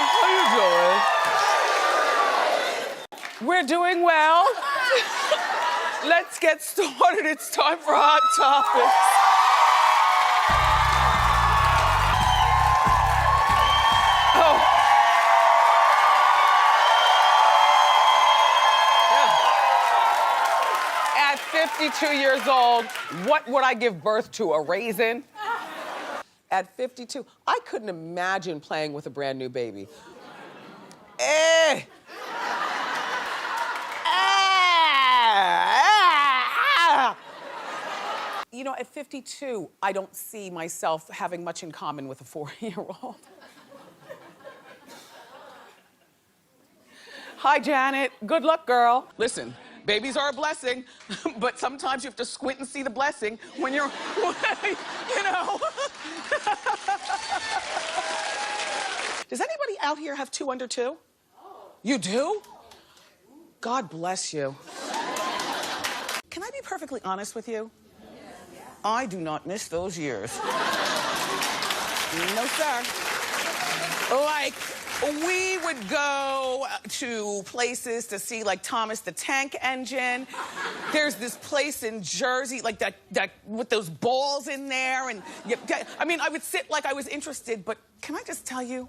How you doing? We're doing well. Let's get started. It's time for Hot Topics. At 52 years old, what would I give birth to? A raisin? At 52, I couldn't imagine playing with a brand new baby. You know, at 52, I don't see myself having much in common with a 4-year-old. Hi, Janet. Good luck, girl. Listen, babies are a blessing, but sometimes you have to squint and see the blessing when you're, you know. Does anybody out here have 2 under 2? You do? God bless you. Can I be perfectly honest with you? I do not miss those years. No, sir. Like, we would go to places to see, like, Thomas the Tank Engine. There's this place in Jersey, like, that with those balls in there. And, I mean, I would sit like I was interested, but can I just tell you,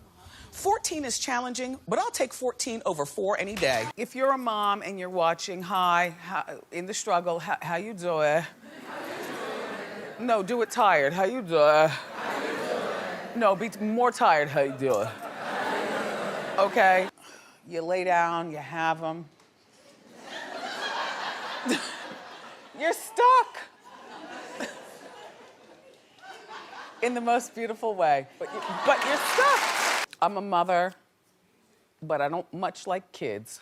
14 is challenging, but I'll take 14 over 4 any day. If you're a mom and you're watching, hi, in the struggle, how you doing? No, do it tired. How you doing? No, be more tired. How you doing? Okay. You lay down, you have them. You're stuck. In the most beautiful way. But you're stuck. I'm a mother, but I don't much like kids.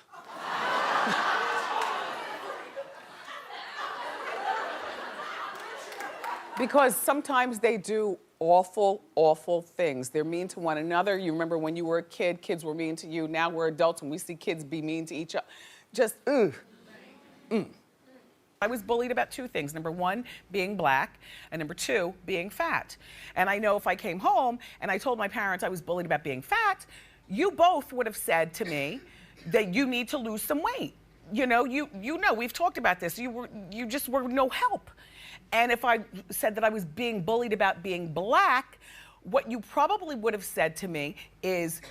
Because sometimes they do awful, awful things. They're mean to one another. You remember when you were a kid, kids were mean to you. Now we're adults and we see kids be mean to each other. Just, ugh. I was bullied about 2 things. Number 1, being black, and number 2, being fat. And I know if I came home and I told my parents I was bullied about being fat, you both would have said to me that you need to lose some weight. You know, we've talked about this. You just were no help. And if I said that I was being bullied about being black, what you probably would have said to me is,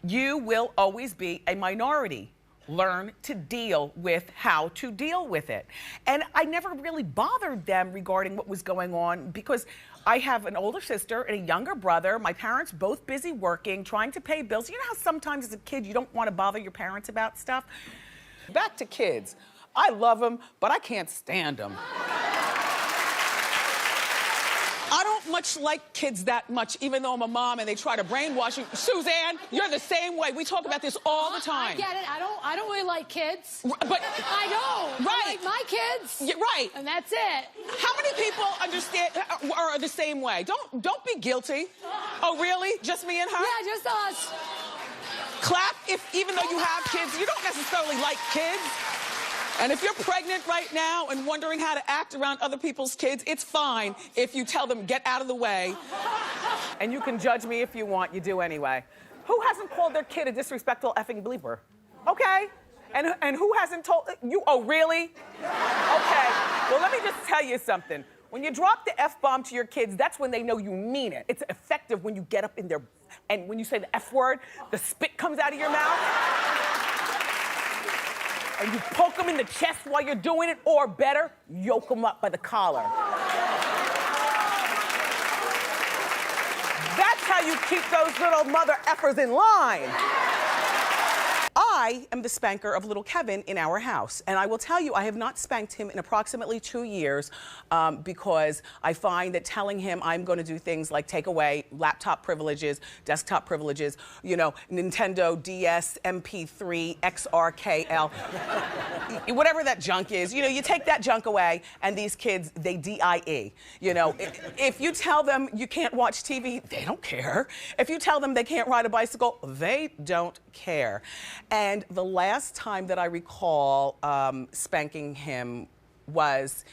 you will always be a minority. Learn to deal with how to deal with it. And I never really bothered them regarding what was going on because I have an older sister and a younger brother. My parents both busy working, trying to pay bills. You know how sometimes as a kid you don't want to bother your parents about stuff? Back to kids. I love them, but I can't stand them. I don't much like kids that much, even though I'm a mom and they try to brainwash you. Suzanne, you're the same way. We talk about this all the time. I get it. I don't really like kids. But I don't. Right. I like my kids. Yeah, right. And that's it. How many people understand or are the same way? Don't be guilty. Oh, really? Just me and her? Yeah, just us. Clap if even though you have kids, you don't necessarily like kids. And if you're pregnant right now and wondering how to act around other people's kids, it's fine if you tell them, get out of the way. And you can judge me if you want, you do anyway. Who hasn't called their kid a disrespectful effing bleeper? Okay. And who hasn't told you, oh, really? Okay. Well, let me just tell you something. When you drop the F-bomb to your kids, that's when they know you mean it. It's effective when you get up in there, and when you say the F word, the spit comes out of your mouth. And you poke them in the chest while you're doing it, or better, yoke them up by the collar. That's how you keep those little mother effers in line. I am the spanker of little Kevin in our house. And I will tell you, I have not spanked him in approximately 2 years because I find that telling him I'm going to do things like take away laptop privileges, desktop privileges, you know, Nintendo DS, MP3, XRKL, whatever that junk is, you know, you take that junk away and these kids, they DIE. You know, if you tell them you can't watch TV, they don't care. If you tell them they can't ride a bicycle, they don't care. And the last time that I recall spanking him was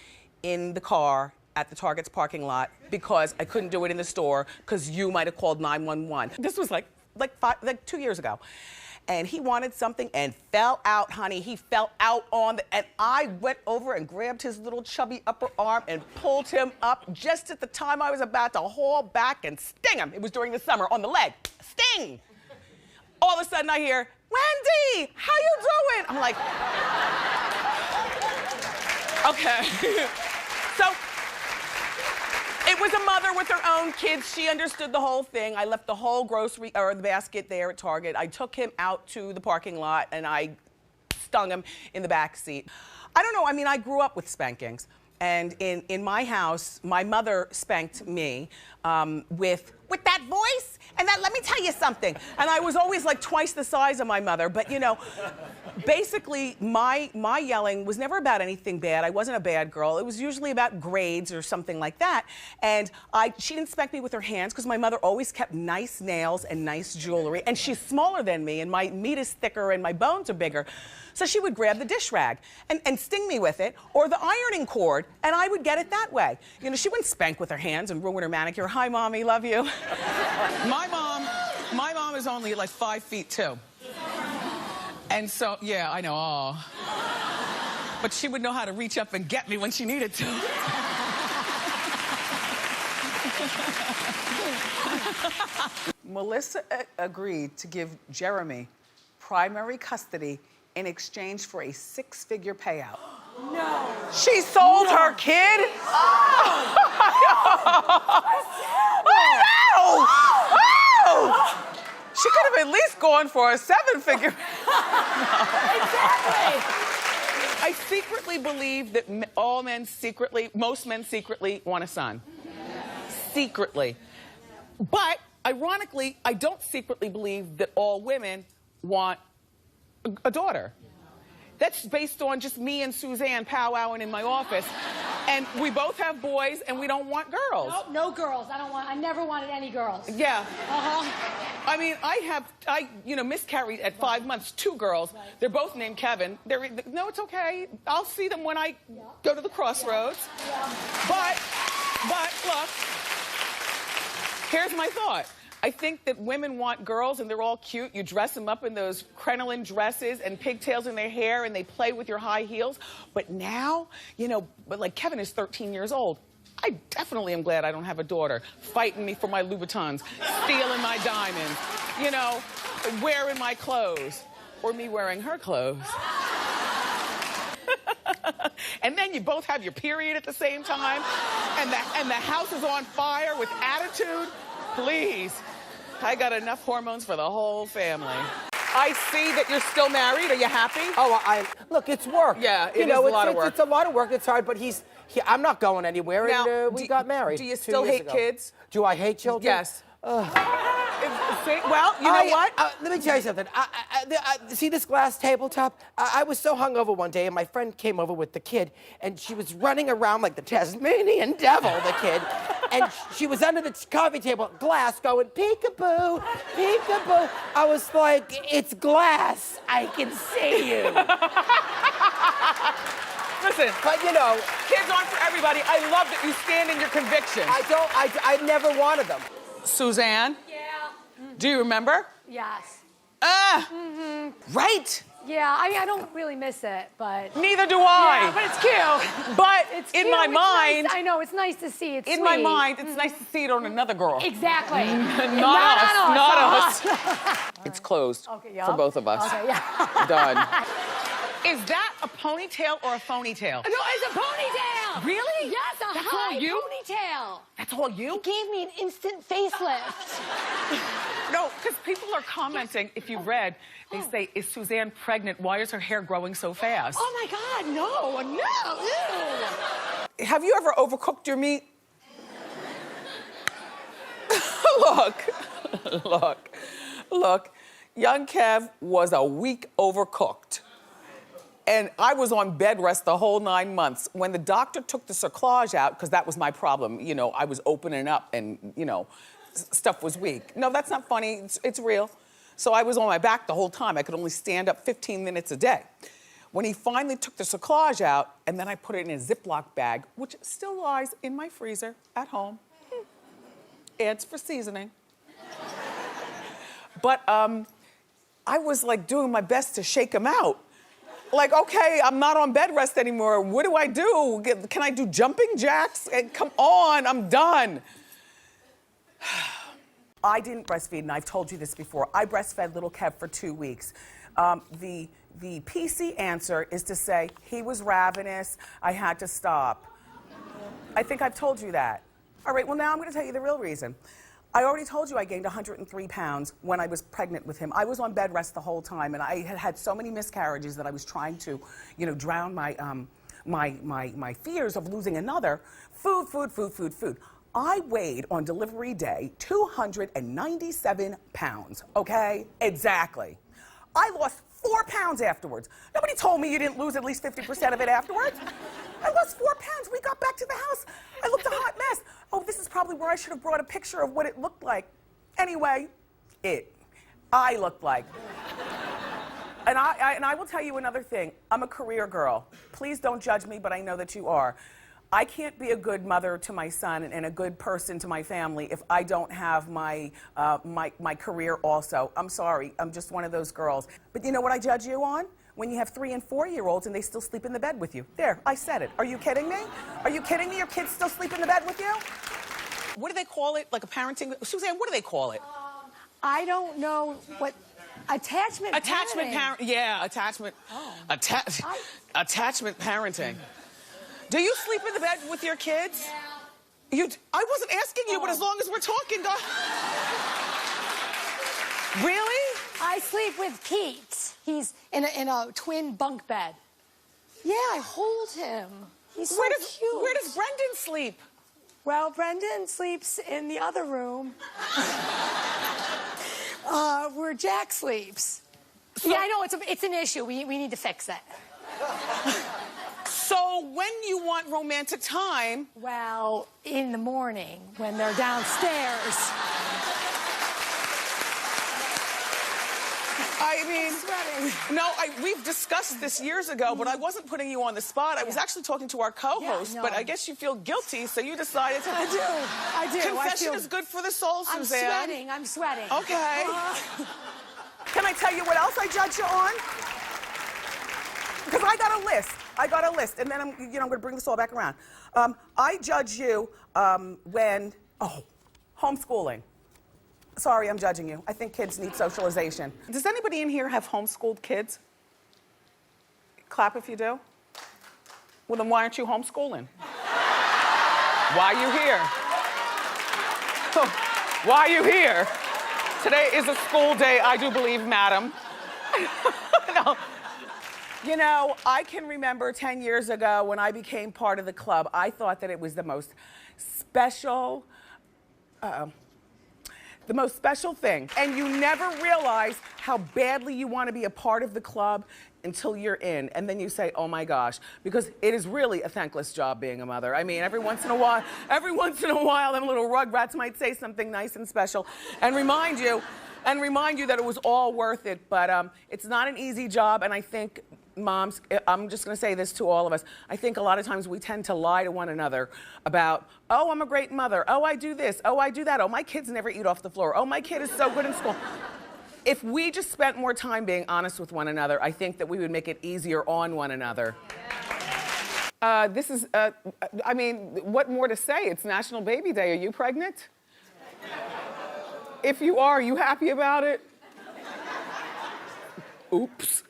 in the car at the Target's parking lot because I couldn't do it in the store because you might have called 911. This was like like 2 years ago. And he wanted something and fell out, honey. He fell out and I went over and grabbed his little chubby upper arm and pulled him up just at the time I was about to haul back and sting him. It was during the summer, on the leg. Sting! All of a sudden I hear, Wendy, how you doing? I'm like, okay. So, it was a mother with her own kids. She understood the whole thing. I left the whole grocery, or the basket there at Target. I took him out to the parking lot and I stung him in the back seat. I don't know, I mean, I grew up with spankings. And in my house, my mother spanked me with that voice and that, let me tell you something. And I was always like twice the size of my mother, but you know, basically my yelling was never about anything bad. I wasn't a bad girl. It was usually about grades or something like that. And she didn't spank me with her hands because my mother always kept nice nails and nice jewelry. And she's smaller than me and my meat is thicker and my bones are bigger. So she would grab the dish rag and sting me with it, or the ironing cord, and I would get it that way. You know, she wouldn't spank with her hands and ruin her manicure. Hi, Mommy, love you. My mom is only like 5'2". And so, yeah, I know, oh. But she would know how to reach up and get me when she needed to. Melissa agreed to give Jeremy primary custody in exchange for a 6-figure payout. No. She sold her kid? Oh! Oh! She could have at least gone for a 7-figure. Exactly. I secretly believe that most men secretly want a son. Secretly. But, ironically, I don't secretly believe that all women want a daughter. That's based on just me and Suzanne powwowing in my office. And we both have boys and we don't want girls. Nope, no girls. I never wanted any girls. Yeah. Uh-huh. I mean, I miscarried at 5 months, 2 girls. Right. They're both named Kevin. No, it's okay. I'll see them when I go to the crossroads. Yeah. But look, here's my thought. I think that women want girls and they're all cute. You dress them up in those crinoline dresses and pigtails in their hair and they play with your high heels. But now, but like Kevin is 13 years old. I definitely am glad I don't have a daughter fighting me for my Louboutins, stealing my diamonds, wearing my clothes, or me wearing her clothes. And then you both have your period at the same time, and the house is on fire with attitude. Please, I got enough hormones for the whole family. I see that you're still married. Are you happy? Oh, look, it's work. Yeah, it is a lot of work. It's a lot of work. It's hard, but I'm not going anywhere, now, and we got married. Do you still hate kids? Do I hate children? Yes. Well, you know what? Let me tell you something. See this glass tabletop? I was so hungover one day, and my friend came over with the kid, and she was running around like the Tasmanian devil, the kid. And she was under the coffee table, glass, going, peekaboo, peekaboo. I was like, it's glass. I can see you. Listen, but kids aren't for everybody. I love that you stand in your convictions. I never wanted them. Suzanne? Yeah. Do you remember? Yes. Right? Yeah, I don't really miss it, but... Neither do I. Yeah, but it's cute. But it's in cute. my mind... Nice. I know, it's nice to see. It's in sweet. my mind, it's nice to see it on another girl. Exactly. Not us. It's closed for both of us. Okay, yeah. Done. Is that a ponytail or a phony tail? No, it's a ponytail. Really? Yes, a That's high all you? ponytail. That's all you? It gave me an instant facelift. No, because people are commenting, if you read, they say, is Suzanne pregnant? Why is her hair growing so fast? Oh my God, no, ew. Have you ever overcooked your meat? Look. Young Kev was a week overcooked. And I was on bed rest the whole 9 months. When the doctor took the cerclage out, because that was my problem, I was opening up and, stuff was weak. No, that's not funny, it's real. So I was on my back the whole time. I could only stand up 15 minutes a day. When he finally took the cerclage out, and then I put it in a Ziploc bag, which still lies in my freezer at home. Adds for seasoning. But I was like doing my best to shake him out. Like, okay, I'm not on bed rest anymore. What do I do? Can I do jumping jacks? Come on, I'm done. I didn't breastfeed, and I've told you this before. I breastfed little Kev for 2 weeks. The PC answer is to say, he was ravenous, I had to stop. I think I've told you that. All right, well now I'm gonna tell you the real reason. I already told you I gained 103 pounds when I was pregnant with him. I was on bed rest the whole time, and I had had so many miscarriages that I was trying to, drown my fears of losing another. Food. I weighed on delivery day 297 pounds, okay? Exactly. I lost 4 pounds afterwards. Nobody told me you didn't lose at least 50% of it afterwards. I lost 4 pounds. We got back to the house. I looked a hot mess. Oh, this is probably where I should have brought a picture of what it looked like. Anyway, I looked like. And I will tell you another thing. I'm a career girl. Please don't judge me, but I know that you are. I can't be a good mother to my son and a good person to my family if I don't have my career also. I'm sorry, I'm just one of those girls. But you know what I judge you on? When you have 3- and 4-year-olds and they still sleep in the bed with you. There, I said it. Are you kidding me? Are you kidding me? Your kids still sleep in the bed with you? What do they call it? Like a parenting? Suzanne, what do they call it? I don't know what... Attachment parenting. Yeah, attachment. Oh. Attachment parenting. Do you sleep in the bed with your kids? Yeah. I wasn't asking you, but as long as we're talking, go. Really? I sleep with Pete. He's in a twin bunk bed. Yeah, I hold him. He's so cute. Where does Brendan sleep? Well, Brendan sleeps in the other room. Where Jack sleeps. So, yeah, I know, it's an issue. We need to fix it. So when you want romantic time... Well, in the morning, when they're downstairs. I mean... No, we've discussed this years ago, but I wasn't putting you on the spot. I was actually talking to our co-host, but I guess you feel guilty, so you decided to... I do. Confession is good for the soul, Suzanne. I'm sweating. Okay. Can I tell you what else I judge you on? Because I got a list, and then I'm going to bring this all back around. I judge you when homeschooling. Sorry, I'm judging you. I think kids need socialization. Does anybody in here have homeschooled kids? Clap if you do. Well, then why aren't you homeschooling? Why are you here? Why are you here? Today is a school day, I do believe, madam. No. You know, I can remember 10 years ago when I became part of the club, I thought that it was the most special thing. And you never realize how badly you want to be a part of the club until you're in. And then you say, oh my gosh, because it is really a thankless job being a mother. I mean, every once in a while, them little rugrats might say something nice and special and remind you that it was all worth it. But it's not an easy job, and I think moms, I'm just gonna say this to all of us, I think a lot of times we tend to lie to one another about, oh, I'm a great mother, oh, I do this, oh, I do that, oh, my kids never eat off the floor, oh, my kid is so good in school. If we just spent more time being honest with one another, I think that we would make it easier on one another. I mean, what more to say? It's National Baby Day. Are you pregnant? If you are you happy about it? Oops.